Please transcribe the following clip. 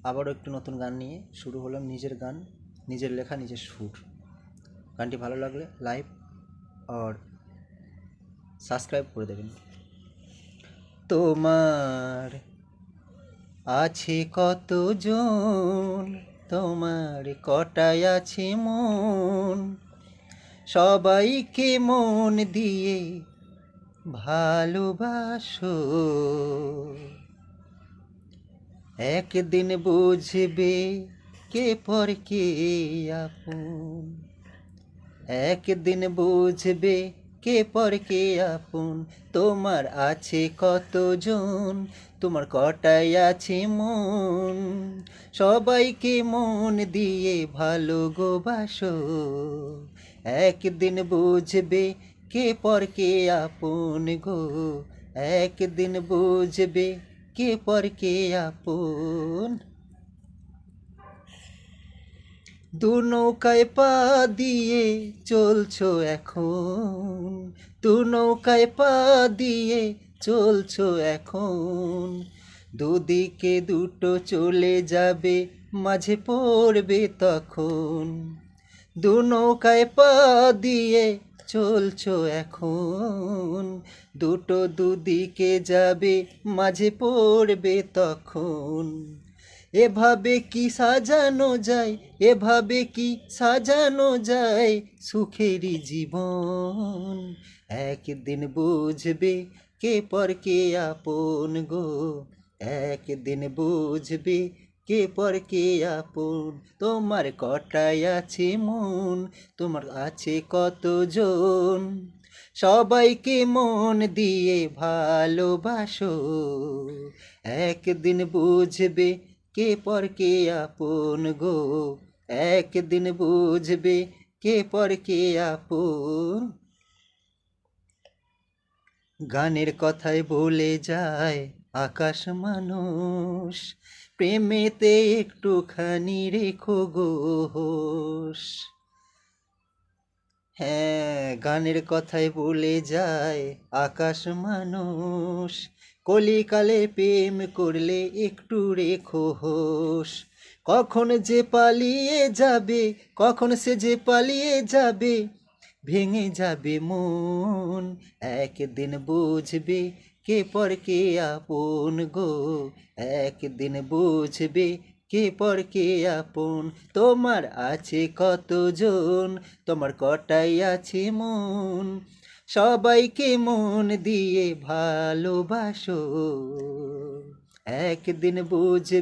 আবারও একটু নতুন গান নিয়ে শুরু হলাম। নিজের গান, নিজের লেখা, নিজের সুর। গানটি ভালো লাগলে লাইক আর সাবস্ক্রাইব করে দেবেন। তোমার আছে কতজন, তোমার কটায় আছে মন, সবাইকে মন দিয়ে ভালোবাসো। একদিন বুঝবে কে পর কে আপন, একদিন বুঝবে কে পর কে আপন। তোমার আছে কতজন, তোমার কটায় আছে মন, সবাইকে মন দিয়ে ভালোবাসো। একদিন বুঝবে কে পর কে আপন গো, একদিন বুঝবে কে পর কে আপন। দু নৌকায় পা দিয়ে চলছো এখন, দু নৌকায় পা দিয়ে চলছো এখন, দুদিকে দুটো চলে যাবে, মাঝে পড়বে তখন। দু নৌকায় পা দিয়ে চলছো এখন, দুটো দুদিকে যাবে, মাঝে পড়বে তখন। এভাবে কি সাজানো যায়, এভাবে কি সাজানো যায় সুখেরই জীবন। একদিন বুঝবে কে পর কে আপন গো, একদিন বুঝবে কে পর কে আপন। তোমার কটায় আছে মন, তোমার আছে কতজন, সবাইকে মন দিয়ে ভালোবাসো। একদিন বুঝবে কে পর কে আপন গো, একদিন বুঝবে কে পর কে আপন। গানের কথায় বলে যায় আকাশ মানুষ, প্রেমেতে একটুখানি রেখো গো হোশ। হ্যাঁ, গানের কথায় বলে যায় আকাশ মানুষ, কলিকালে প্রেম করলে একটু রেখো হোশ। কখন যে পালিয়ে যাবে, কখন সে যে পালিয়ে যাবে, ভেঙে যাবে মন। একদিন বুঝবে কে পর কে আপন গো, একদিন বুঝবে কে পর কে আপন। তোমার আছে কতজন, তোমার কটাই আছে মন, সবাইকে মন দিয়ে ভালোবাসো। একদিন বুঝবে